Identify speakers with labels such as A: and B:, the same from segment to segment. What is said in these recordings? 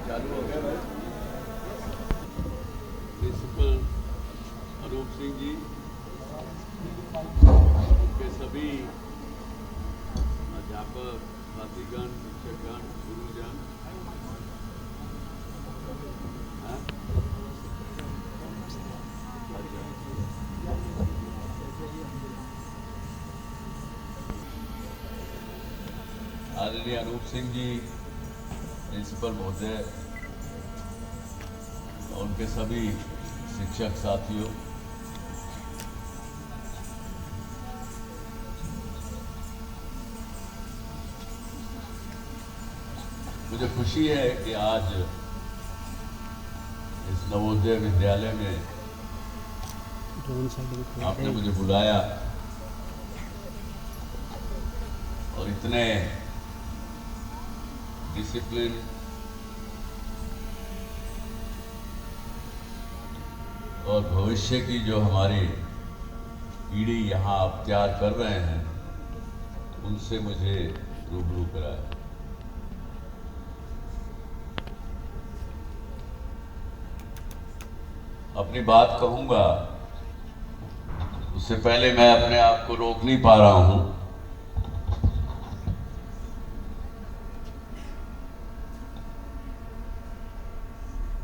A: चालू हो गया भाई। प्रिंसिपल अनूप सिंह जी, उनके सभी अध्यापक, साथीगण, शिक्षकगण, गुरुजन, आदरणीय अनूप सिंह जी प्रिंसिपल महोदय और उनके सभी शिक्षक साथियों, मुझे खुशी है कि आज इस नवोदय विद्यालय में आपने मुझे बुलाया और इतने डिसिप्लिन और भविष्य की जो हमारी पीढ़ी यहाँ आप तैयार कर रहे हैं उनसे मुझे रूबरू कराया। अपनी बात कहूंगा उससे पहले मैं अपने आप को रोक नहीं पा रहा हूं।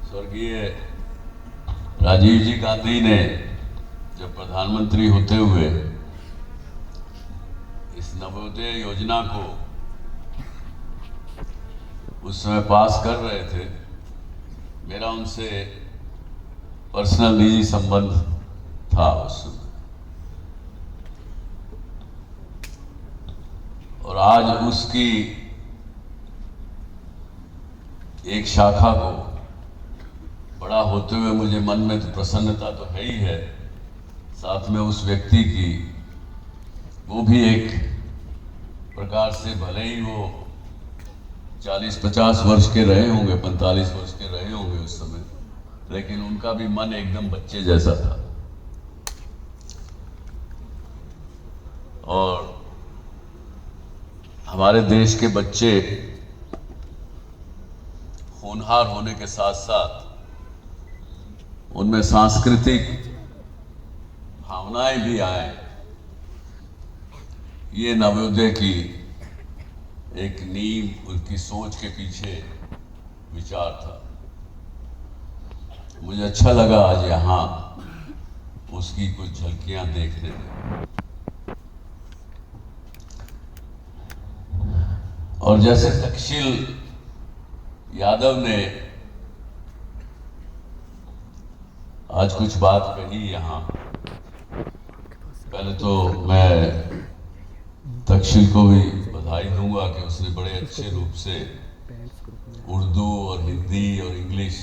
A: स्वर्गीय राजीव जी गांधी ने जब प्रधानमंत्री होते हुए इस नवोदय योजना को उस समय पास कर रहे थे, मेरा उनसे पर्सनल निजी संबंध था उस समय, और आज उसकी एक शाखा को बड़ा होते हुए मुझे मन में तो प्रसन्नता तो है ही है, साथ में उस व्यक्ति की, वो भी एक प्रकार से भले ही वो 40-50 वर्ष के रहे होंगे, 45 वर्ष के रहे होंगे उस समय, लेकिन उनका भी मन एकदम बच्चे जैसा था। और हमारे देश के बच्चे होनहार होने के साथ साथ उनमें सांस्कृतिक भावनाएं भी आए, ये नवोदय की एक नींव, उनकी सोच के पीछे विचार था। मुझे अच्छा लगा आज यहाँ उसकी कुछ झलकियां देखने में। और जैसे तक्षशिल यादव ने आज कुछ बात कही यहाँ, पहले तो मैं तक्षशिल को भी बधाई दूंगा कि उसने बड़े अच्छे रूप से उर्दू और हिंदी और इंग्लिश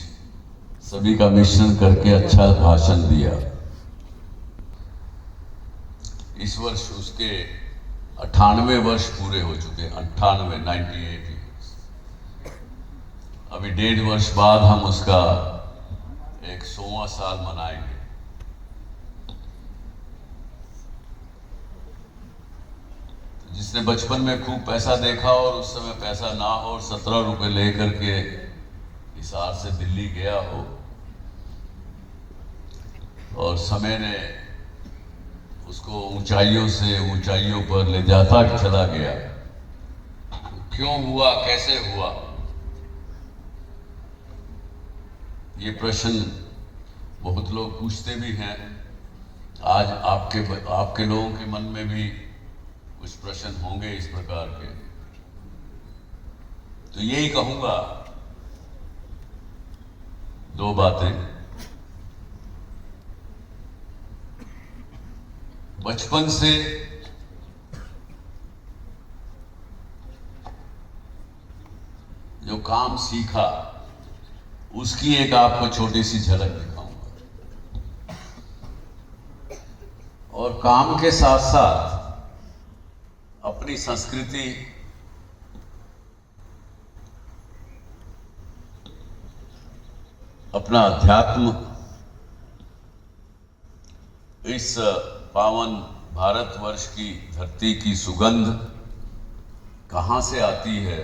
A: सभी का मिश्रण करके अच्छा भाषण दिया। इस वर्ष उसके 98 वर्ष पूरे हो चुके हैं, 98 years। अभी 1.5 वर्ष बाद हम उसका 100वां साल मनाएंगे। जिसने बचपन में खूब पैसा देखा और उस समय पैसा ना हो और 17 रुपए लेकर के हिसार से दिल्ली गया हो और समय ने उसको ऊंचाइयों से ऊंचाइयों पर ले जाता चला गया, क्यों हुआ, कैसे हुआ, ये प्रश्न बहुत लोग पूछते भी हैं। आज आपके लोगों के मन में भी कुछ प्रश्न होंगे इस प्रकार के। तो यही कहूंगा, 2 बातें। बचपन से जो काम सीखा उसकी एक आपको छोटी सी झलक दिखाऊंगा, और काम के साथ साथ अपनी संस्कृति, अपना अध्यात्म, इस पावन भारतवर्ष की धरती की सुगंध कहां से आती है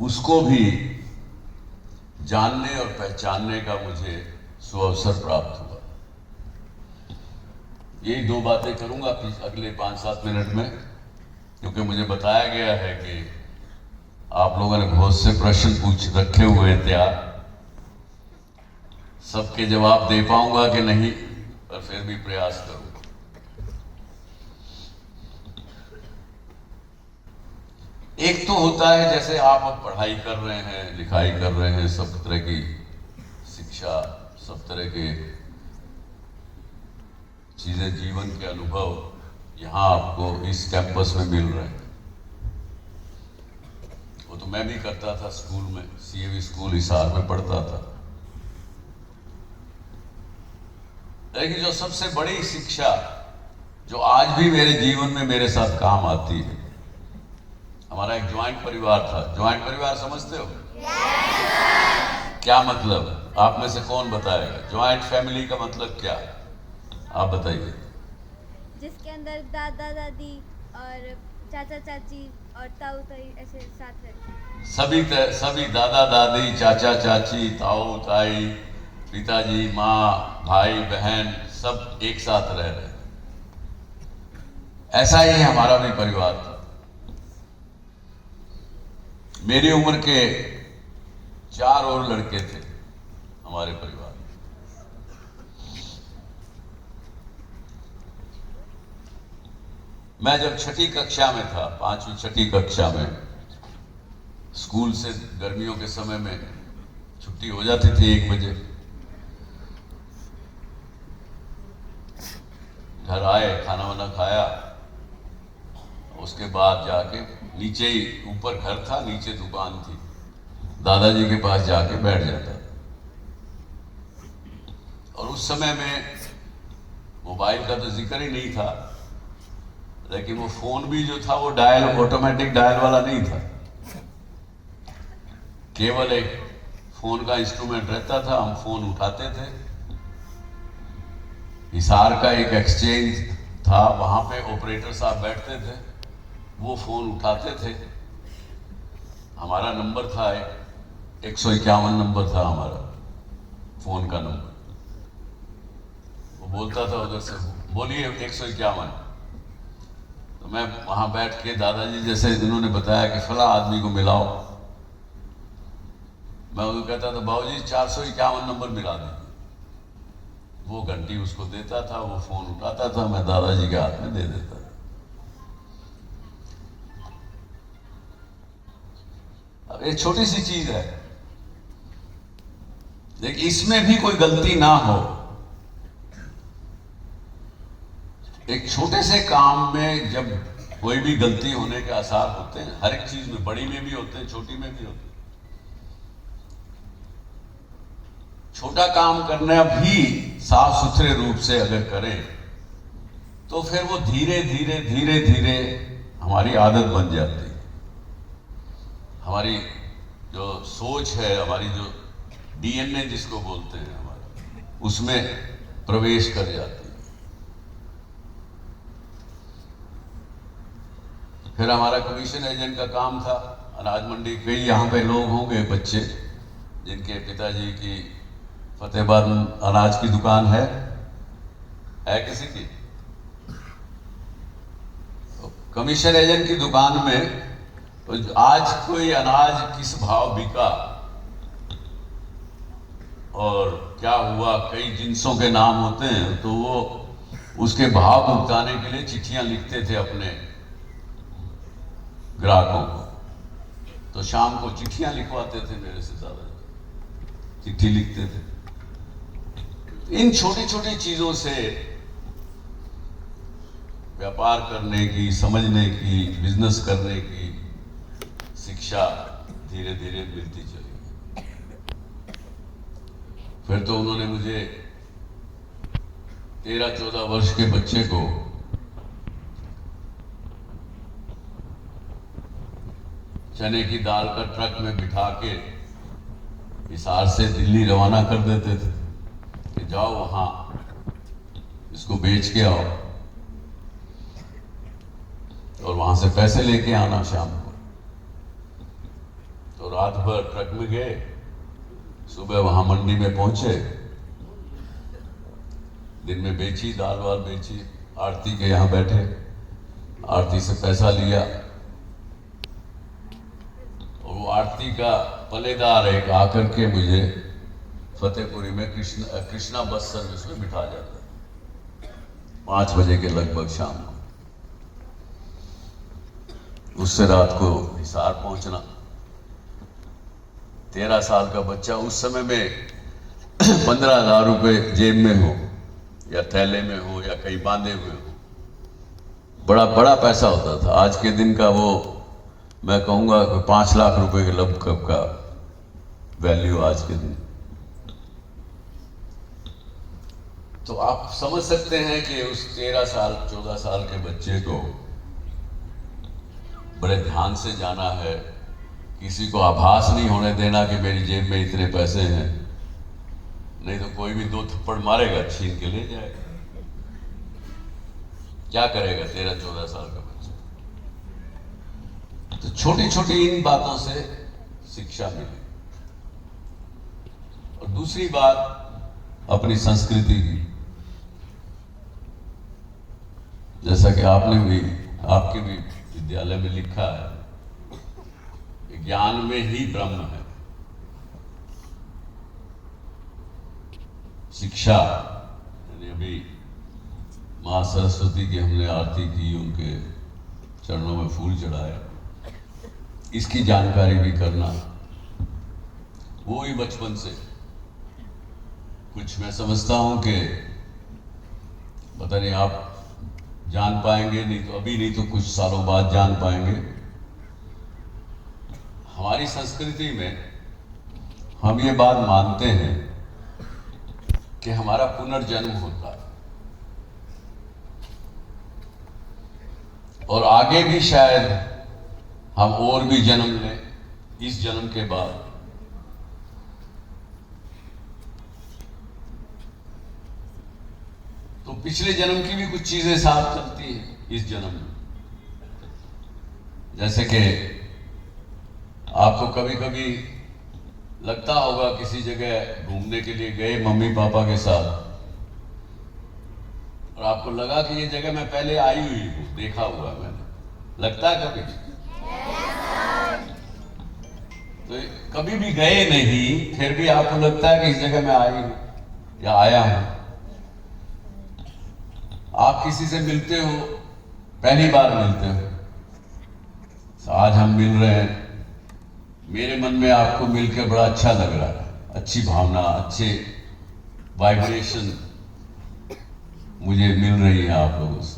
A: उसको भी जानने और पहचानने का मुझे सुअवसर प्राप्त हुआ। यही दो बातें करूंगा अगले 5-7 मिनट में, क्योंकि मुझे बताया गया है कि आप लोगों ने बहुत से प्रश्न पूछ रखे हुए थे। सबके जवाब दे पाऊंगा कि नहीं, पर फिर भी प्रयास करूंगा। एक तो होता है जैसे आप अब पढ़ाई कर रहे हैं, लिखाई कर रहे हैं, सब तरह की शिक्षा, सब तरह के चीजें, जीवन के अनुभव यहाँ आपको इस कैंपस में मिल रहे हैं। वो तो मैं भी करता था स्कूल में, सीएवी स्कूल हिसार में पढ़ता था। लेकिन जो सबसे बड़ी शिक्षा जो आज भी मेरे जीवन में मेरे साथ काम आती है, हमारा एक ज्वाइंट परिवार था। ज्वाइंट परिवार समझते हो? क्या मतलब? आप में से कौन बताएगा ज्वाइंट फैमिली का मतलब क्या? आप बताइए।
B: जिसके अंदर दादा दादी और चाचा चाची और ताऊ ताई ऐसे साथ रहते हैं।
A: सभी दादा दादी, चाचा चाची, ताऊ ताई, पिताजी, माँ, भाई बहन सब एक साथ रह रहे। ऐसा ही हमारा भी परिवार था। मेरी उम्र के 4 और लड़के थे हमारे परिवार में। मैं जब 6ठी कक्षा में था, 5वीं 6ठी कक्षा में, स्कूल से गर्मियों के समय में छुट्टी हो जाती थी 1 बजे। घर आए, खाना वाना खाया, उसके बाद जाके नीचे ही, ऊपर घर था, नीचे दुकान थी, दादाजी के पास जाके बैठ जाता। और उस समय में मोबाइल का तो जिक्र ही नहीं था, लेकिन वो फोन भी जो था वो डायल, ऑटोमेटिक डायल वाला नहीं था। केवल एक फोन का इंस्ट्रूमेंट रहता था, हम फोन उठाते थे। हिसार का एक एक्सचेंज था, वहां पे ऑपरेटर साहब बैठते थे, वो फोन उठाते थे। हमारा नंबर था 151 नंबर था हमारा फोन का नंबर। वो बोलता था उधर से, बोलिए 151। तो मैं वहां बैठ के, दादाजी जैसे जिन्होंने बताया कि फला आदमी को मिलाओ, मैं उनको कहता था बाबूजी 451 नंबर मिला दीजिए। वो घंटी उसको देता था, वो फोन उठाता था, मैं दादाजी के हाथ में दे देता था। अब एक छोटी सी चीज है, लेकिन इसमें भी कोई गलती ना हो। एक छोटे से काम में जब कोई भी गलती होने के आसार होते हैं, हर एक चीज में, बड़ी में भी होते हैं, छोटी में भी होते हैं। छोटा काम करना भी साफ सुथरे रूप से अगर करें तो फिर वो धीरे धीरे धीरे धीरे हमारी आदत बन जाती है। हमारी जो सोच है, हमारी जो डीएनए जिसको बोलते हैं हमारा, उसमें प्रवेश कर जाती है। फिर हमारा कमीशन एजेंट का काम था। अनाज मंडी, कई यहाँ पे लोग होंगे बच्चे जिनके पिताजी की फतेहाबाद अनाज की दुकान है किसी की? कमीशन एजेंट की दुकान में तो आज कोई अनाज किस भाव बिका और क्या हुआ, कई जिन्सों के नाम होते हैं, तो वो उसके भाव भुगताने के लिए चिट्ठियां लिखते थे अपने ग्राहकों को। तो शाम को चिट्ठियां लिखवाते थे मेरे से, दादा चिट्ठी लिखते थे। इन छोटी छोटी चीजों से व्यापार करने की, समझने की, बिजनेस करने की शिक्षा धीरे धीरे मिलती चली। फिर तो उन्होंने मुझे 13-14 वर्ष के बच्चे को चने की दाल का ट्रक में बिठा के हिसार से दिल्ली रवाना कर देते थे कि जाओ वहां इसको बेच के आओ। वहां से पैसे लेके आना शाम को। तो रात भर ट्रक में गए, सुबह वहां मंडी में पहुंचे, दिन में बेची, दाल वाल बेची, आरती के यहाँ बैठे, आरती से पैसा लिया, और वो आरती का पलेदार एक आकर के मुझे फतेहपुरी में कृष्णा बस सर्विस में बिठा जाता, 5 बजे के लगभग शाम को। उससे रात को हिसार पहुंचना। 13 साल का बच्चा उस समय में 15,000 रुपए जेब में हो या थैले में हो या कहीं बांधे हुए हो, बड़ा बड़ा पैसा होता था। आज के दिन का वो मैं कहूंगा कि 5 लाख रुपए के लगभग का वैल्यू आज के दिन। तो आप समझ सकते हैं कि उस 13 साल 14 साल के बच्चे को बड़े ध्यान से जाना है, किसी को आभास नहीं होने देना कि मेरी जेब में इतने पैसे हैं, नहीं तो कोई भी 2 थप्पड़ मारेगा, छीन के ले जाएगा। क्या करेगा 13-14 साल का बच्चा? तो छोटी छोटी इन बातों से शिक्षा मिली। और दूसरी बात अपनी संस्कृति की, जैसा कि आपने भी, आपके भी विद्यालय में लिखा है, ज्ञान में ही ब्रह्म है। शिक्षा, यानी अभी मां सरस्वती की हमने आरती की, उनके चरणों में फूल चढ़ाए, इसकी जानकारी भी करना, वो ही बचपन से। कुछ मैं समझता हूं कि पता नहीं आप जान पाएंगे, नहीं तो अभी, नहीं तो कुछ सालों बाद जान पाएंगे। हमारी संस्कृति में हम ये बात मानते हैं कि हमारा पुनर्जन्म होता है, और आगे भी शायद हम और भी जन्म लें इस जन्म के बाद। तो पिछले जन्म की भी कुछ चीजें साथ चलती हैं इस जन्म में। जैसे कि आपको कभी कभी लगता होगा किसी जगह घूमने के लिए गए मम्मी पापा के साथ, और आपको लगा कि ये जगह मैं पहले आई हुई हूं, देखा हुआ है मैंने, लगता है कभी? तो कभी भी गए नहीं, फिर भी आपको लगता है कि इस जगह मैं आई हूं या आया हूं। आप किसी से मिलते हो, पहली बार मिलते हो, आज हम मिल रहे हैं, मेरे मन में आपको मिलकर बड़ा अच्छा लग रहा है, अच्छी भावना, अच्छे वाइब्रेशन मुझे मिल रही है आप लोगों से।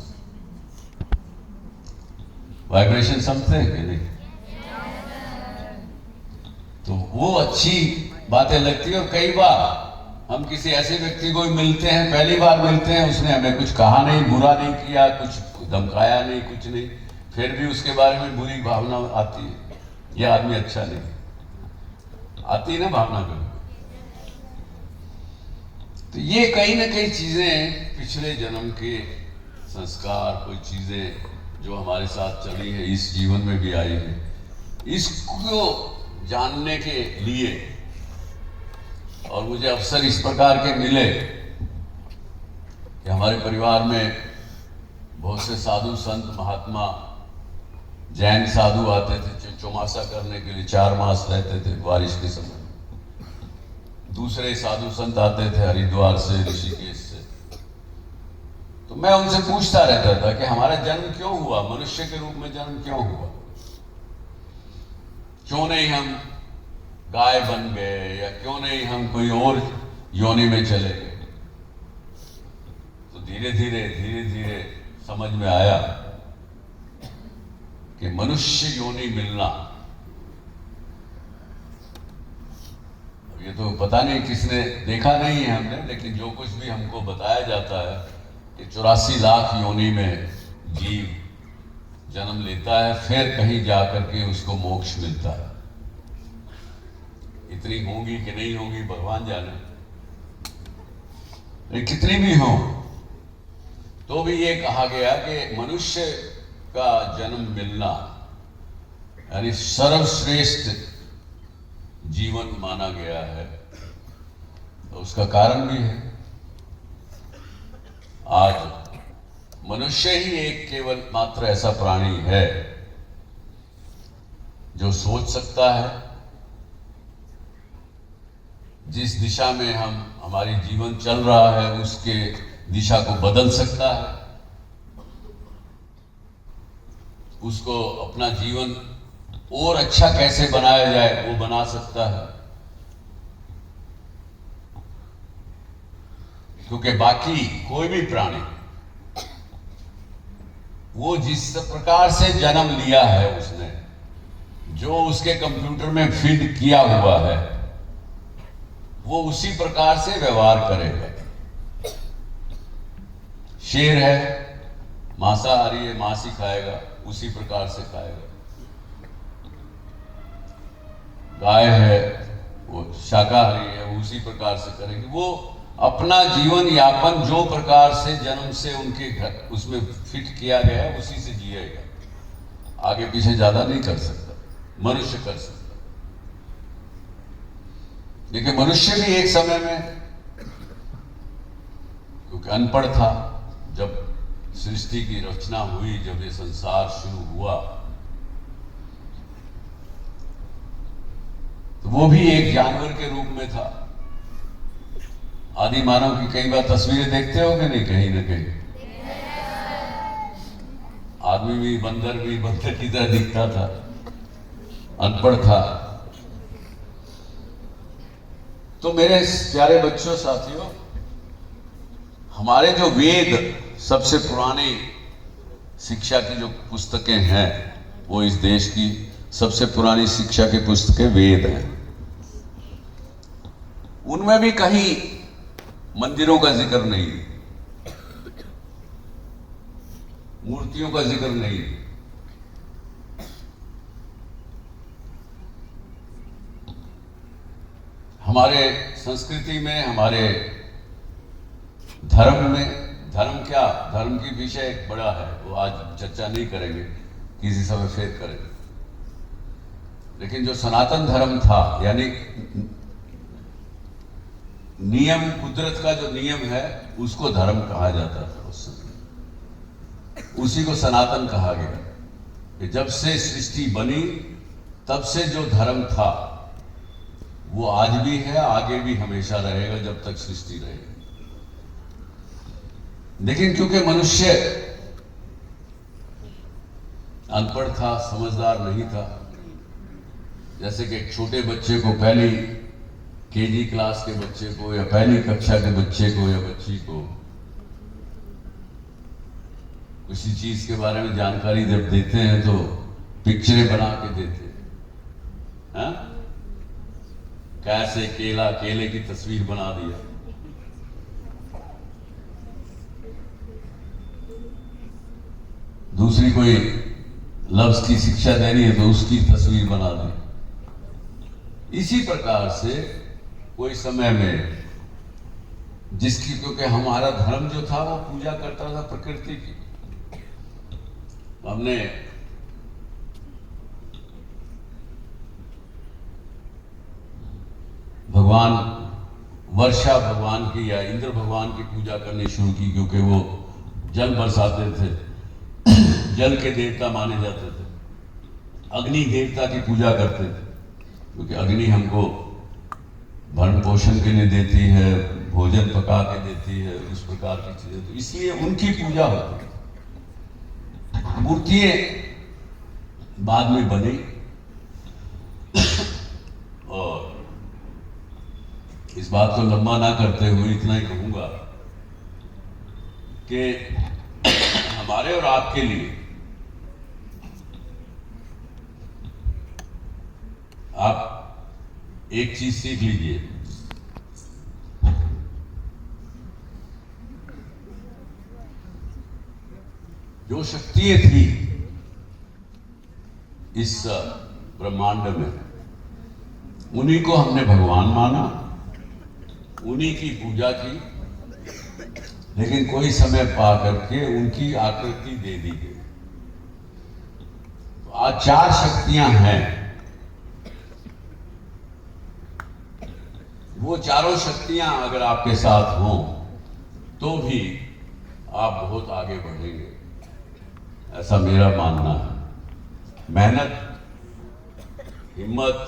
A: वाइब्रेशन समझते हैं कि नहीं? तो वो अच्छी बातें लगती है। और कई बार हम किसी ऐसे व्यक्ति को मिलते हैं, पहली बार मिलते हैं, उसने हमें कुछ कहा नहीं, बुरा नहीं किया, कुछ धमकाया नहीं, कुछ नहीं, फिर भी उसके बारे में बुरी भावना आती है, यह आदमी अच्छा नहीं, आती है ना भावना कभी। तो ये कहीं ना कहीं चीजें पिछले जन्म के संस्कार, कोई चीजें जो हमारे साथ चली है, इस जीवन में भी आई है, इसको जानने के लिए, और मुझे अवसर इस प्रकार के मिले कि हमारे परिवार में बहुत से साधु संत महात्मा, जैन साधु आते थे चौमासा करने के लिए, 4 मास रहते थे बारिश के समय। दूसरे साधु संत आते थे हरिद्वार से, ऋषिकेश से। तो मैं उनसे पूछता रहता था कि हमारा जन्म क्यों हुआ, मनुष्य के रूप में जन्म क्यों हुआ, क्यों नहीं हम गाय बन गए, या क्यों नहीं हम कोई और योनि में चले गए। तो धीरे धीरे समझ में आया कि मनुष्य योनि मिलना, ये तो पता नहीं किसने देखा नहीं है हमने, लेकिन जो कुछ भी हमको बताया जाता है कि 84 लाख योनि में जीव जन्म लेता है, फिर कहीं जाकर के उसको मोक्ष मिलता है। इतनी होंगी कि नहीं होंगी भगवान जाने, कितनी भी हो, तो भी ये कहा गया कि मनुष्य का जन्म मिलना यानी सर्वश्रेष्ठ जीवन माना गया है, तो उसका कारण भी है। आज मनुष्य ही एक केवल मात्र ऐसा प्राणी है जो सोच सकता है, जिस दिशा में हमारी जीवन चल रहा है उसके दिशा को बदल सकता है, उसको अपना जीवन और अच्छा कैसे बनाया जाए वो बना सकता है। क्योंकि बाकी कोई भी प्राणी वो जिस प्रकार से जन्म लिया है, उसने जो उसके कंप्यूटर में फीड किया हुआ है, वो उसी प्रकार से व्यवहार करेगा। शेर है, मांसाहारी है, मांस ही खाएगा, उसी प्रकार से खाएगा। गाय है, वो शाकाहारी है, वो उसी प्रकार से करेगी। वो अपना जीवन यापन जो प्रकार से जन्म से उनके घर उसमें फिट किया गया है उसी से जिएगा, आगे पीछे ज्यादा नहीं कर सकता। मनुष्य कर सकता। लेकिन मनुष्य भी एक समय में, क्योंकि अनपढ़ था, जब सृष्टि की रचना हुई, जब ये संसार शुरू हुआ, तो वो भी एक जानवर के रूप में था। आदि मानव की कई बार तस्वीरें देखते हो कि नहीं, कहीं ना कहीं आदमी भी बंदर की तरह दिखता था, अनपढ़ था। तो मेरे प्यारे बच्चों, साथियों, हमारे जो वेद, सबसे पुरानी शिक्षा की जो पुस्तकें हैं, वो इस देश की सबसे पुरानी शिक्षा की पुस्तकें वेद हैं। उनमें भी कहीं मंदिरों का जिक्र नहीं, मूर्तियों का जिक्र नहीं। हमारे संस्कृति में, हमारे धर्म में, धर्म की विषय एक बड़ा है, वो आज चर्चा नहीं करेंगे, किसी समय फिर करेंगे। लेकिन जो सनातन धर्म था, यानी नियम, कुदरत का जो नियम है, उसको धर्म कहा जाता था उस समय। उसी को सनातन कहा गया कि जब से सृष्टि बनी तब से जो धर्म था वो आज भी है, आगे भी हमेशा रहेगा, जब तक सृष्टि रहेगी। लेकिन क्योंकि मनुष्य अनपढ़ था, समझदार नहीं था, जैसे कि एक छोटे बच्चे को, पहली केजी क्लास के बच्चे को, या पहली कक्षा के बच्चे को या बच्ची को किसी चीज के बारे में जानकारी जब देते हैं तो पिक्चरें बना के देते हैं। कैसे केले की तस्वीर बना दिया, दूसरी कोई लफ्ज की शिक्षा देनी है तो उसकी तस्वीर बना दी। इसी प्रकार से कोई समय में जिसकी, क्योंकि हमारा धर्म जो था वो पूजा करता था प्रकृति की। हमने भगवान वर्षा भगवान की या इंद्र भगवान की पूजा करनी शुरू की, क्योंकि वो जल बरसाते थे, जल के देवता माने जाते थे। अग्नि देवता की पूजा करते थे, क्योंकि अग्नि हमको भरण पोषण के लिए देती है, भोजन पका के देती है, उस प्रकार की चीजें, तो इसलिए उनकी पूजा होती है। मूर्तियां बाद में बनी, और इस बात को लंबा ना करते हुए इतना ही कहूंगा कि हमारे और आपके लिए आप एक चीज सीख लीजिए, जो शक्तियां थी इस ब्रह्मांड में, उन्हीं को हमने भगवान माना, उन्हीं की पूजा की। लेकिन कोई समय पा करके उनकी आकृति दे दी गई। आज 4 शक्तियां हैं। वो चारों शक्तियां अगर आपके साथ हों तो भी आप बहुत आगे बढ़ेंगे, ऐसा मेरा मानना है। मेहनत, हिम्मत,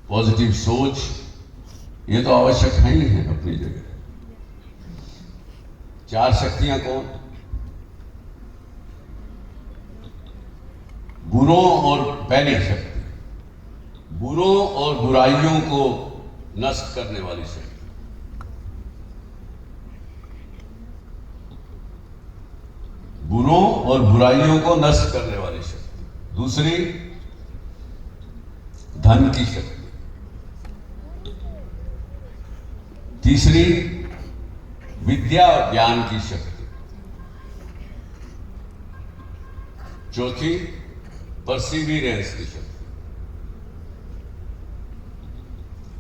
A: पॉजिटिव सोच, ये तो आवश्यक है ही है अपनी जगह। 4 शक्तियां कौन? बुरों और पहली शक्ति, बुरों और बुराइयों को नष्ट करने वाली शक्ति। बुरों और बुराइयों को नष्ट करने वाली शक्ति। दूसरी, धन की शक्ति। तीसरी, विद्या और ज्ञान की शक्ति। चौथी, परसिवियरेंस की शक्ति।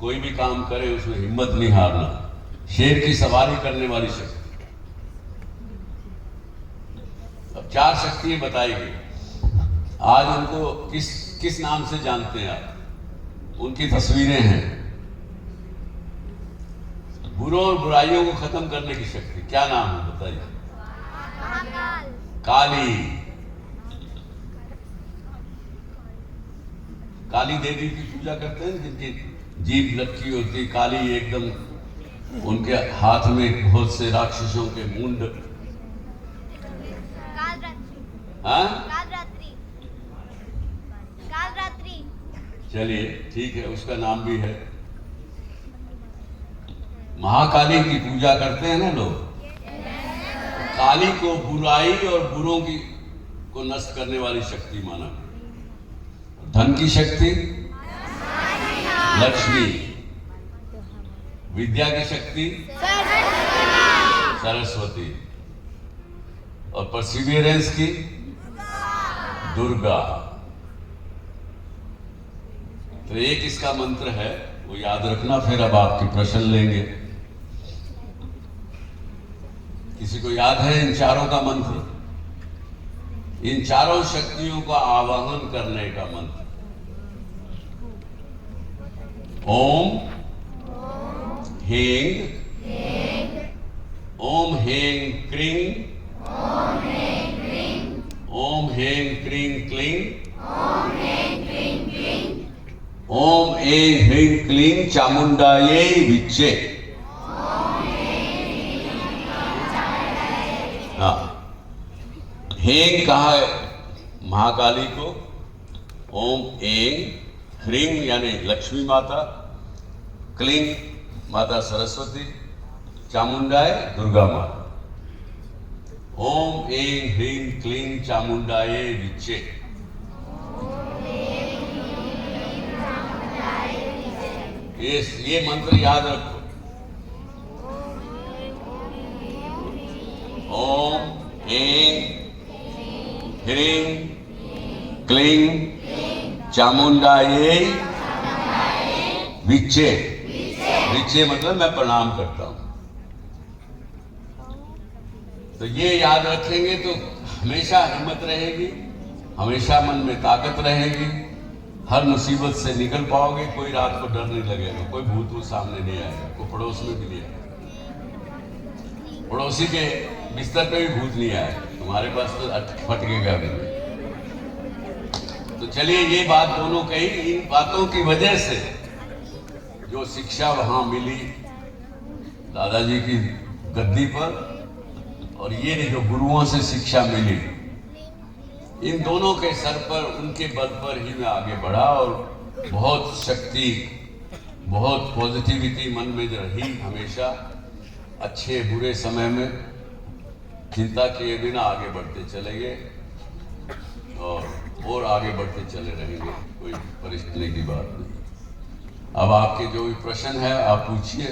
A: कोई भी काम करे उसमें हिम्मत नहीं हारना, शेर की सवारी करने वाली शक्ति। अब 4 शक्तियां बताई गई। आज उनको किस नाम से जानते हैं आप? उनकी तस्वीरें हैं। बुरों और बुराइयों को खत्म करने की शक्ति, क्या नाम है बताइए? काली। काली देवी की पूजा करते हैं, जिनकी जीभ लटकी होती, काली एकदम, उनके हाथ में बहुत से राक्षसों के मुंड।
B: कालरात्रि।
A: चलिए ठीक है, उसका नाम भी है। महाकाली की पूजा करते हैं ना लोग। काली को बुराई और बुरों की को नष्ट करने वाली शक्ति माना। धन की शक्ति लक्ष्मी, विद्या की शक्ति सरस्वती, और परसिवियरेंस की दुर्गा। तो एक इसका मंत्र है, वो याद रखना। फिर अब आपके प्रश्न लेंगे। किसी को याद है इन चारों का मंत्र? इन चारों शक्तियों का आवाहन करने का मंत्र। ओम ह्रीं, ओम ह्रीं क्लीं, ओम ह्रीं क्लीं क्लीं, ओम ऐं ह्रीं क्लीं चामुंडायै विच्चे। हाँ, हें कहा है महाकाली को। ओम ऐं ह्रीं यानी लक्ष्मी माता, क्लीं माता सरस्वती, चामुंडाय दुर्गा माता। ओम ऐं ह्रीं क्लीं चामुंडायै विच्चे। ये मंत्र याद रखो। ओम ऐं ह्रीं क्लीं चामुंडायै विच्चे। विच्चे मतलब मैं प्रणाम करता हूं। तो ये याद रखेंगे तो हमेशा हिम्मत रहेगी, हमेशा मन में ताकत रहेगी, हर मुसीबत से निकल पाओगे। कोई रात को डर नहीं लगेगा, कोई भूत सामने नहीं आएगा, कोई पड़ोस में भी नहीं आएगा। पड़ोसी के बिस्तर पे भी भूत नहीं आएगा, तुम्हारे पास तो फटकेगा भी नहीं। तो चलिए, ये बात दोनों कही। इन बातों की वजह से जो शिक्षा वहां मिली दादाजी की गद्दी पर, और ये जो गुरुओं से शिक्षा मिली, इन दोनों के सर पर, उनके बल पर ही मैं आगे बढ़ा। और बहुत शक्ति, बहुत पॉजिटिविटी मन में रही हमेशा। अच्छे बुरे समय में चिंता किए बिना आगे बढ़ते चले गए और आगे बढ़ते चले रहेंगे। कोई परेशानी की बात नहीं। अब आपके जो भी प्रश्न है आप पूछिए।